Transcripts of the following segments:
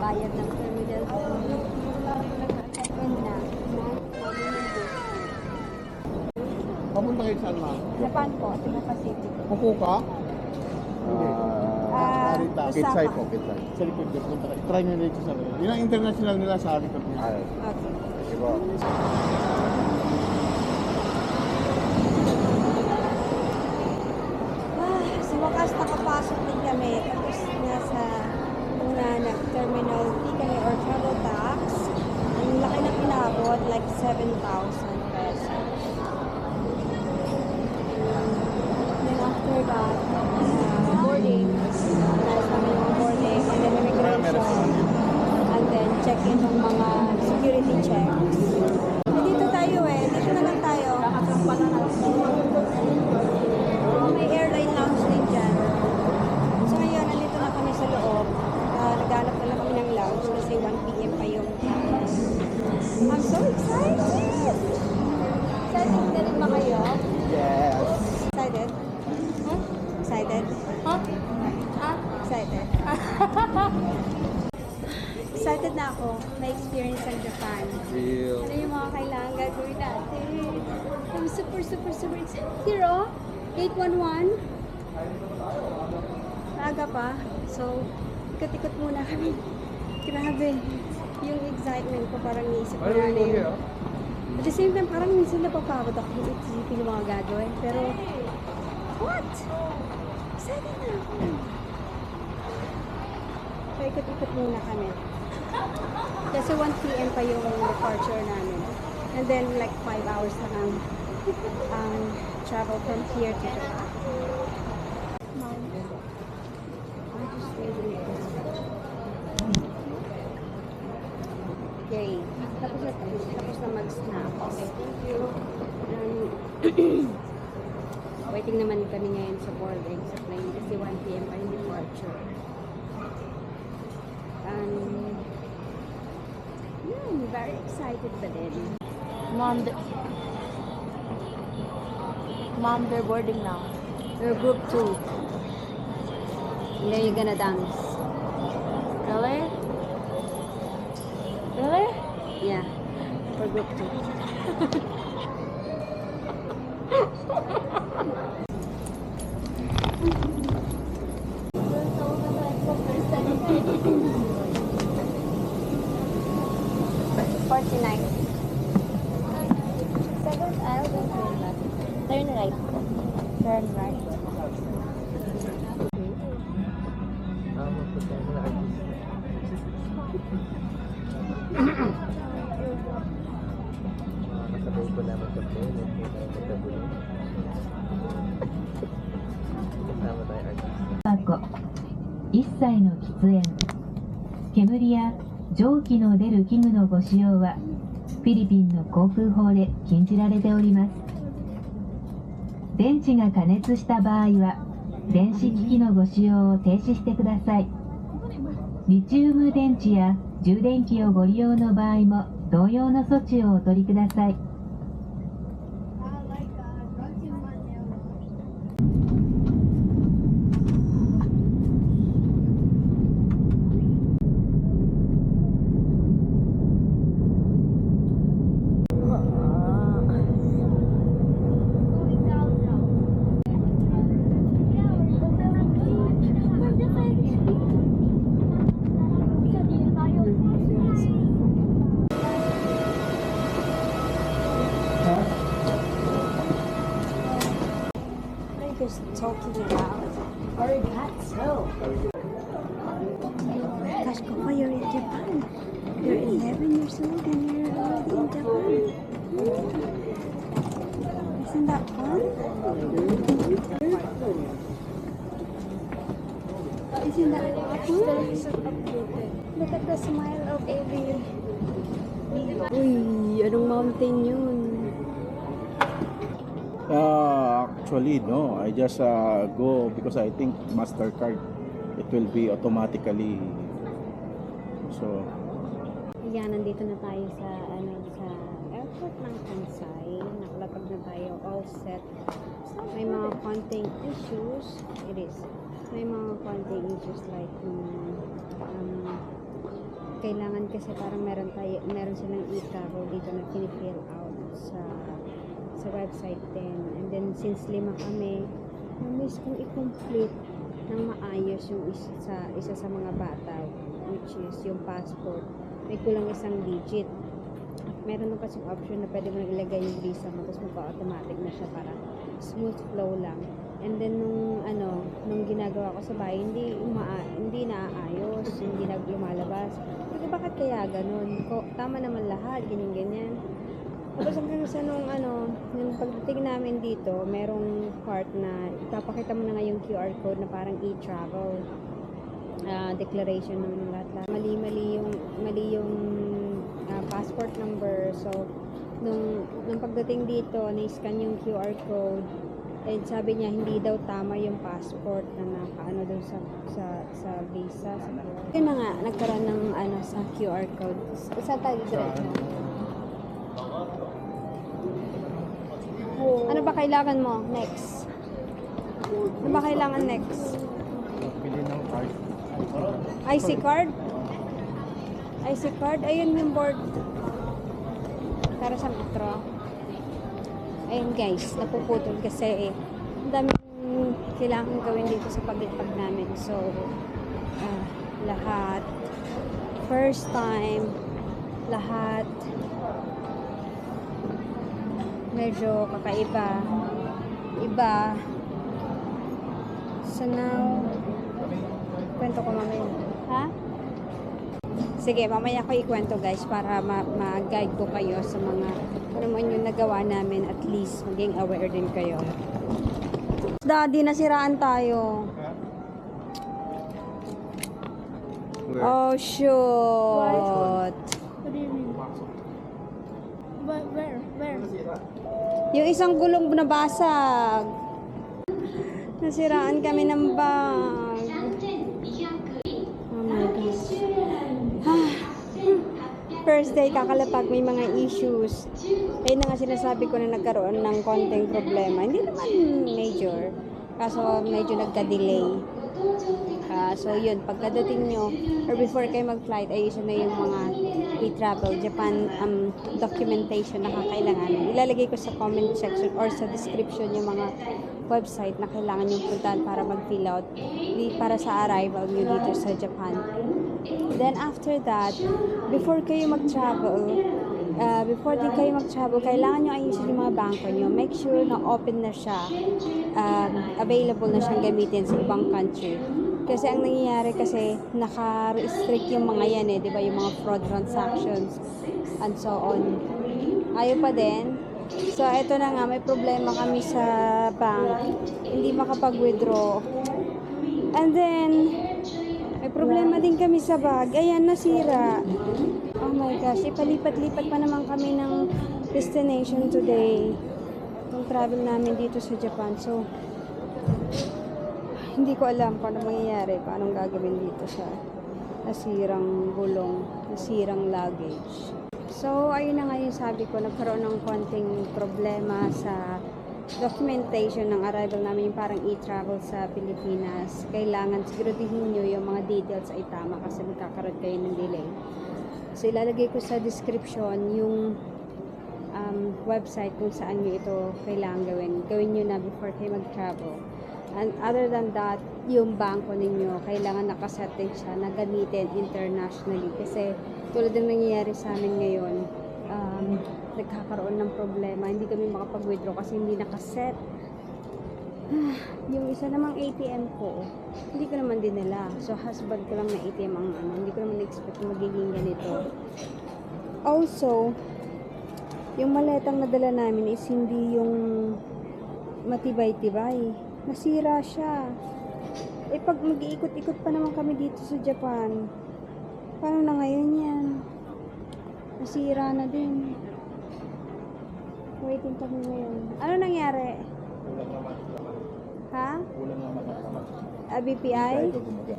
bayad ng terminal fee. Yun na. Papunta kayo saan, ma'am? Japan po, Cebu Pacific. Fukuoka? Narita. Osaka. po, Kitsay. Sa likod niya, punta kayo. Try nyo dito sa likod. Yun ang international nila sa likod niya. Ay, Okay. sige po. Sa wakas nakapasok din kami. Tapos nasa nag-terminal fee kami or travel tax. Ang laki na pinabot, like 7,000 pesos. Then after that, boarding. Nais kami yung boarding. And then immigration. And then check-in ng mga security checks. Dito tayo dito na lang tayo. May airline lounge din dyan. So ngayon, nandito na kami sa loob. Naghanap na lang kami ng lounge kasi 1 p.m. pa yung I'm so excited! Excited na rin ba kayo? Yes. Excited? Huh? Excited? Huh? Excited? Excited na ako. May experience ang Japan. Real. Ano yung mga kailangan gagawin natin? I'm super excited. Here, oh. 811. Maaga pa. So, ikot-ikot muna kami. Grabe. Yung excitement ko parang naisip ko na yun. At the same time, parang minsan napapagod ako isipin yung mga gagawin. Pero, what? Excited na ako. So, ikot-ikot muna kami. Kasi 1 p.m. pa yung departure namin. And then, like 5 hours lang ang travel from here to Japan. Okay. Tapos na mag-snacks. Waiting naman kami ngayon sa boarding sa plane kasi 1 p.m. pa yung departure. Very excited pa din. Mom, they're boarding now. We're group 2. And then you're gonna dance. Really? Really? Yeah. For group 2. Second aisle, don't turn left. Turn right. Turn right. Kasabay ko naman sa plane. Kasama tayo artist. 一切の喫煙、煙や蒸気の出る器具のご使用はフィリピンの航空法で禁じられております。電池が過熱した場合は電子機器のご使用を停止してください。リチウム電池や充電器をご利用の場合も同様の措置をお取りください。Just talking about Arigato. Gosh, Kopa, you're in Japan. You're 11 years old and you're already in Japan. Isn't that fun? Isn't that fun? Look at the smile of Evie. Uy, anong mountain yun? Actually, no. I just go because I think MasterCard, it will be automatically. So, Ayan, nandito na tayo sa airport ng Kansai. Nakalapag na tayo, all set. May mga konting issues. It is. May mga konting issues like kailangan kasi parang meron silang e-travel dito na pinifill out sa website din. And then since 5 kami, na-miss kong i-complete ng maayos yung isa sa mga bata, which is yung passport. May kulang 1 digit. Meron nung kasing option na pwede mo nang ilagay yung visa mo, tapos magpa-automatic na siya para smooth flow lang. And then nung ginagawa ko sa bahay, hindi naaayos, hindi lumalabas. Kasi bakit kaya ganun? Tama naman lahat, ganyan. Tapos hanggang sa nung pagdating namin dito, merong part na ipapakita mo na nga yung QR code na parang e-travel declaration ng lahat. Mali yung passport number. So nung pagdating dito, na-scan yung QR code. And sabi niya hindi daw tama yung passport na nakaano doon sa visa. Kaya na nga nagkaroon ng sa QR code. Saan tayo diretso? Ano ba kailangan mo next? Ano ba kailangan next? Pili ng card. IC card? IC card? Ayun yung board. Para sa metro. Ayun guys, napuputol kasi ang daming kailangan gawin dito sa paglipag namin. So, lahat, first time, lahat, medyo kakaiba. Iba. So now, kwento ko mamaya. Ha? Sige, mamaya ko ikwento guys para ma-guide ko kayo sa mga ano man yung nagawa namin, at least maging aware din kayo. Daddy, nasiraan tayo. Where? Oh, shoot. What do you mean? Where? Yung isang gulong nabasag. Nasiraan kami ng bag. Oh my gosh. First day kakalapag, may mga issues. Ayun na nga sinasabi ko na nagkaroon ng konting problema. Hindi naman major. Kaso medyo nagka-delay. So yun, pagkadating nyo or before kayo mag-flight, ayusin na yung mga e-travel Japan documentation na kakailanganin. Ilalagay ko sa comment section or sa description yung mga website na kailangan yung puntahan para mag-fill out para sa arrival nyo dito sa Japan. Then after that, before din kayo mag-travel, kailangan nyo ayusin yung mga bangko nyo. Make sure na open na siya, available na siyang gamitin sa ibang country. Kasi ang nangyayari kasi, naka-restrict yung mga yan di ba? Yung mga fraud transactions and so on. Ayaw pa din. So, ito na nga, may problema kami sa bank. Hindi makapag-withdraw. And then, may problema din kami sa bag. Ayan, nasira. Oh my gosh, ipalipat-lipat pa naman kami ng destination today. Itong travel namin dito sa Japan. So, hindi ko alam paano mangyayari, paano gagawin dito sa nasirang gulong, nasirang luggage. So, ayun na nga yung sabi ko, nagkaroon ng konting problema sa documentation ng arrival namin, yung parang e-travel sa Pilipinas. Kailangan siguraduhin nyo yung mga details ay tama kasi magkakaroon kayo ng delay. So, ilalagay ko sa description yung website kung saan nyo ito kailangan gawin. Gawin nyo na before kayo mag-travel. And other than that, yung bangko ninyo, kailangan nakasetting siya na gamitin internationally. Kasi tulad ng nangyayari sa amin ngayon, nagkakaroon ng problema. Hindi kami makapag-withdraw kasi hindi nakaset. Yung isa namang ATM ko, hindi ko naman dinala. So, husband ko lang na ATM ang hindi ko naman expect na magiging ganito. Also, yung maletang nadala namin is hindi yung matibay-tibay. Nasira siya. Pag mag-iikot-ikot pa naman kami dito sa Japan, paano na ngayon yan? Nasira na din. Waiting kami ngayon. Ano nangyari? Ha? Kulang naman ang kamay. BPI? Ito gumaga.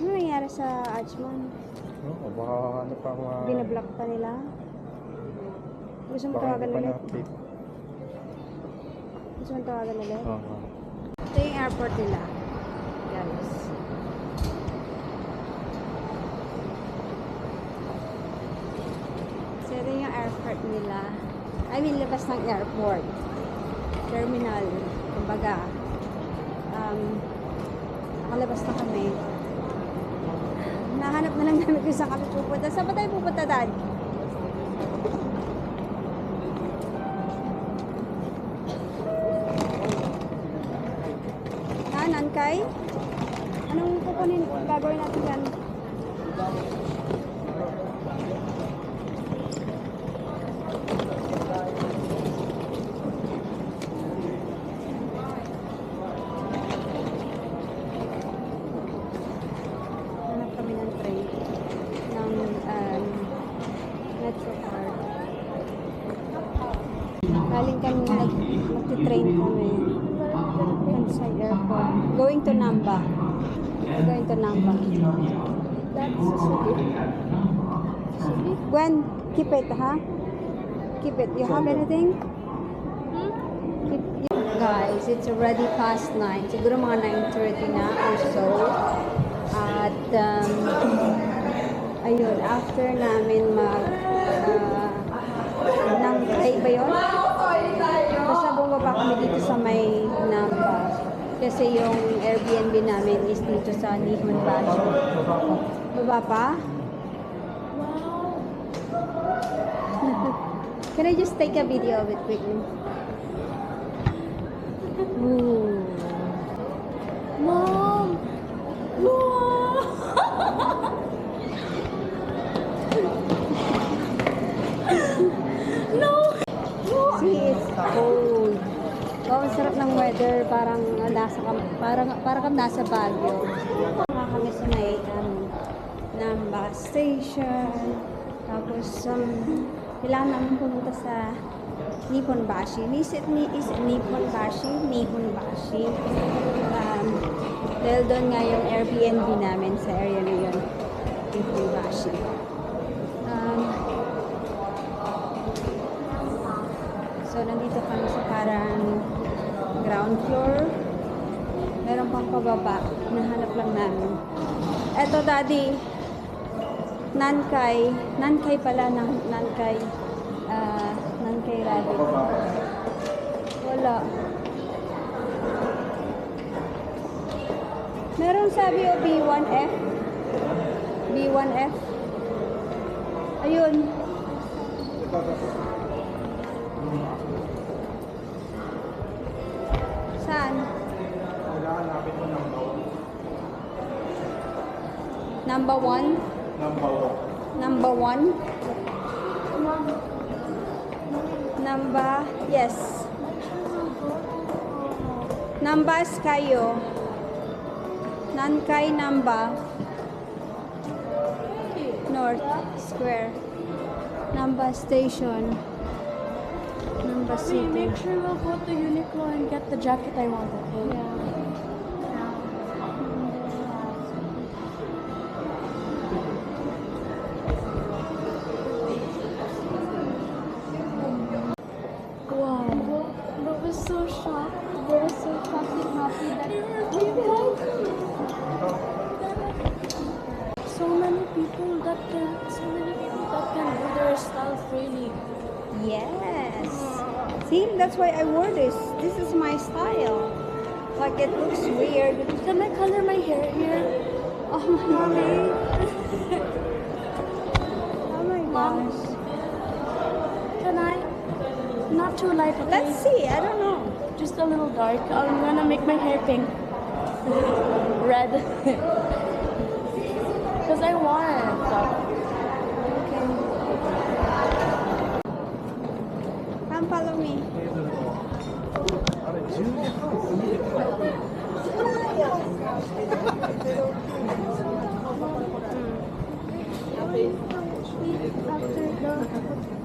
Ano nangyari sa Archman? Baka ano pa mga... Binablock pa nila? Gusto mo Baka tawagan hindi pa ulit? na-update. Gusto mo tawagan ulit? Oo. Ito yung airport nila. Guys. part nila. I mean, labas ng airport. Terminal. Kumbaga, nakalabas na kami. Nahanap na lang namin kung saan kami pupunta. Saan ba tayo pupunta, Dad? Nankay? Anong kukunin? Gagawin natin yan? Hanap kami ng train. Ng Metro Card. Galing kami magti-train kami. Kansai Airport. Going to Namba. Going to Namba. That's Susuki. Gwen, keep it, ha? Keep it. You have anything? Guys, it's already past 9. Siguro mga 9:30 na or so. At, ayun, after namin Nangkay ba yun? Basta bumaba kami dito sa may Namba. Kasi yung Airbnb namin is dito sa Nihon Bashi. Baba pa? Can I just take a video of it quickly? Ooh. Mom! Wow! No! See, it's cold. Wow, ang sarap ng weather. Parang kang nasa Baguio. Kami sa may Namba Station. Tapos, kailangan namin pumunta sa Nippon Bashi. Is it Nippon Bashi? Nihon Bashi. Dahil doon nga yung Airbnb namin sa area na yun. Nippon Bashi. So, nandito kami sa parang ground floor. Meron pang pababa. Nahanap lang namin. Eto, Daddy. Nankay. Nankay pala. Nankay. Nankay Rabbit. Wala. Meron sabi o B1F. B1F. Ayun. Saan? Number one? Number one? Number, yes. Numbers kayo. Nankay Namba. North Square. Namba Station. Namba City. Make sure we'll go to Uniqlo and get the jacket I want. Okay? Yeah. Wow. But we're so shocked. We're so shocked and happy that so many people that can do their style freely. Yes. See, that's why I wore this. This is my style. Like it looks weird. Can I color my hair here? Oh my god. Oh my Mom. gosh. Can I? Not too light, okay? Let's see. I don't know. Just a little dark. I'm gonna make my hair pink. Red. Because I want. Come follow me.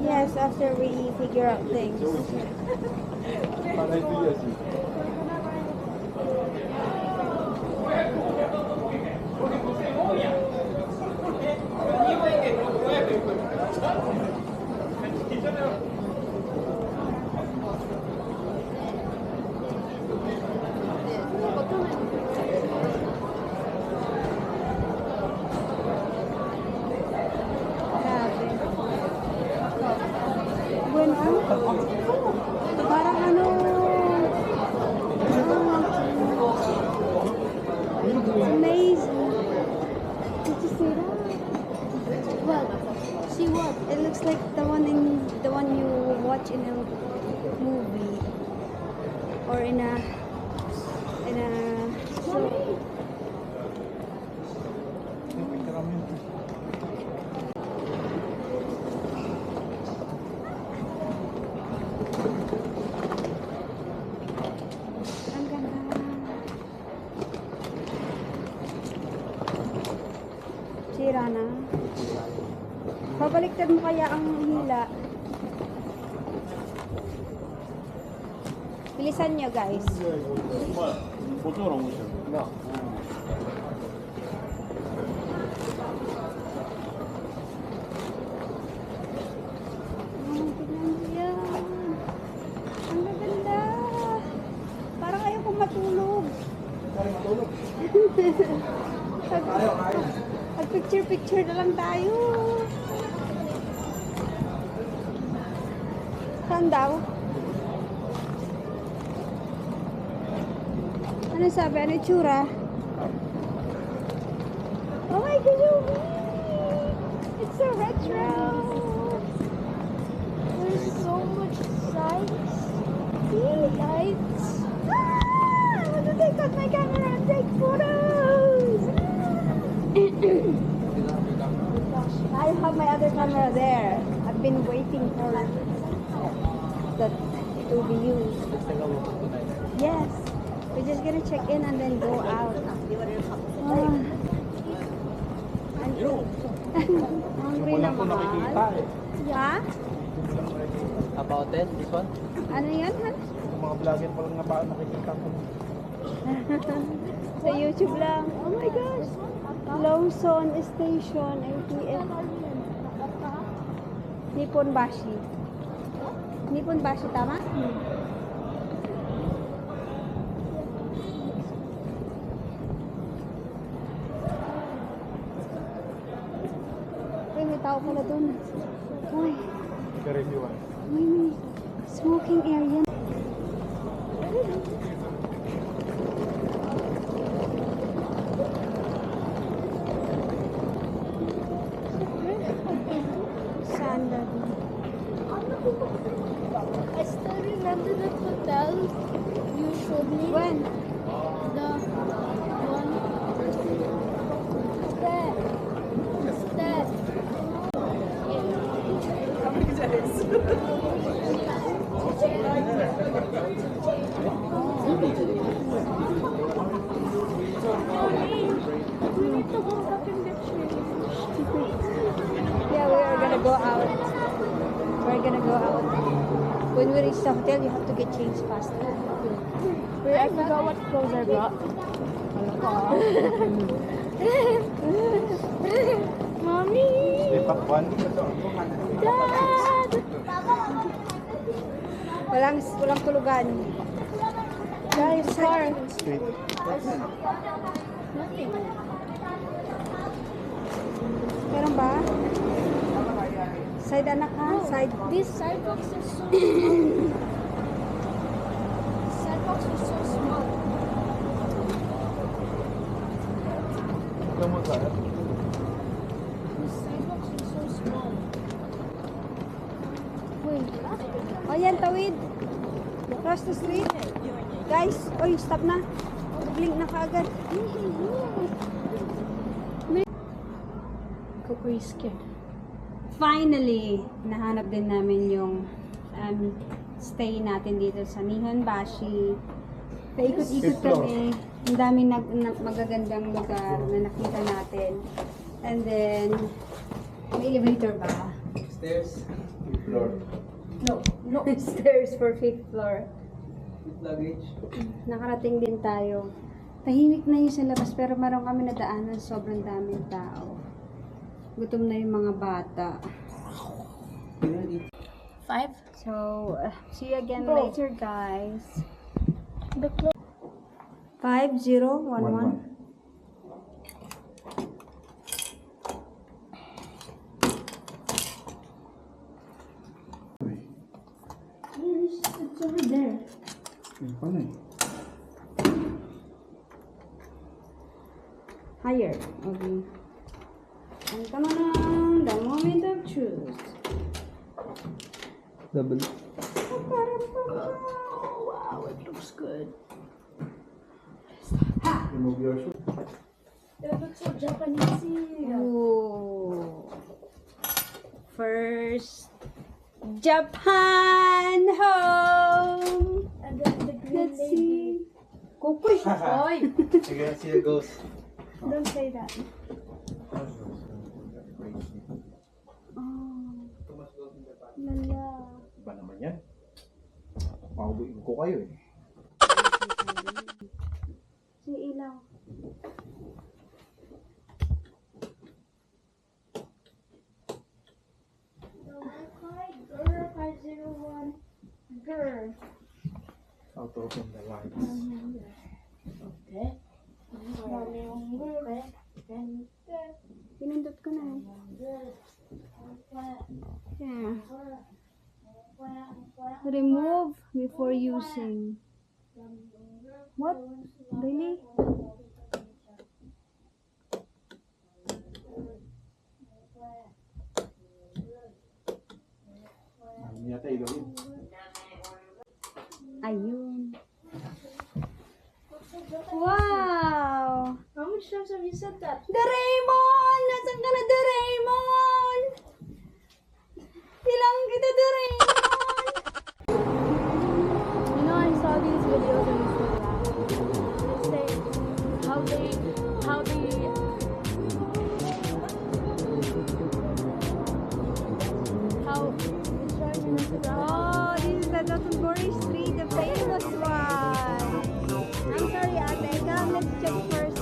Yes, after we figure out things. Grabe. Sira na. Pabaliktad mo kaya ang hila. Bilisan nyo, guys. No. Oh, tignan mo yan. Ang gaganda. Parang ayaw kong matulog. Picture na lang tayo. Saan daw? Ano sabi? Ano itsura? Oh my God! It's so retro! There's so much sights. Lights. Ah! I want to take out my camera and take photos! I have my other camera there. I've been waiting for that to be used. Yes. We're just gonna check in and then go out. Ah. Hungry na mahal. Ha? About it, this one? Ano yan, Han? Yung mga vlogger pa lang na ba nakikita ko. Sa YouTube lang. Oh my gosh. Lawson Station, ATM. Nippon Bashi. Nippon Bashi, tama? Uy, may tao pala dun. Uy, Nag-review ah. may smoking area. Sandal. I still remember the hotel you showed me. When? The one. That. That. Yeah, we are gonna go out. We're gonna go out. When we reach the hotel, you have to get changed faster. I forgot what clothes I brought. Mommy! Lipat 1. Dad! Walang tulugan. Guys, car. Straight. Nothing. Meron ba? Side anak ha? Side. These sidewalks are so small. Sidewalks are so small. Ito mo sa These sidewalks are so small. Uy. O yan, tawid. Cross the street. Guys, oy, stop na. Blink na kaagad. Pretty scared. Finally, nahanap din namin yung stay natin dito sa Nihon Bashi. Paikot-ikot kami. Ang daming magagandang lugar na nakita natin. And then, may elevator ba? stairs. Floor. No. Stairs for 5th floor. Luggage. Nakarating din tayo. Tahimik na yun sa labas pero meron kami nadaanan sobrang daming tao. Gutom na yung mga bata. 5? So, see you again Bro. later, guys. The clothes. 5011. It's over there. Paano eh? Higher. Okay. And come on, the moment of truth. Double. Wow, it looks good. Remove your shoe. It looks so Japanese. Ooh. First, Japan home. And then the green Let's lady. see. Kukuy. Oy. Sige, see you goes. Don't say that. Pauwiin ko kayo eh. Yung ilaw. Girl 501. Girl. How to open the lights. Okay. Mami yung girl eh. Pinindot ko na eh. Yeah. Remove before using. What? Really? Hindi yata ilaw yun. Ayun. Wow! How much times have you said that? Doraemon! Nasaan ka na, Doraemon? Kailangan kita, Doraemon! You know, I saw these videos on Instagram. They say how they oh, this is the Dotonbori Street, the famous one. I'm sorry, ate. Come, let's check first.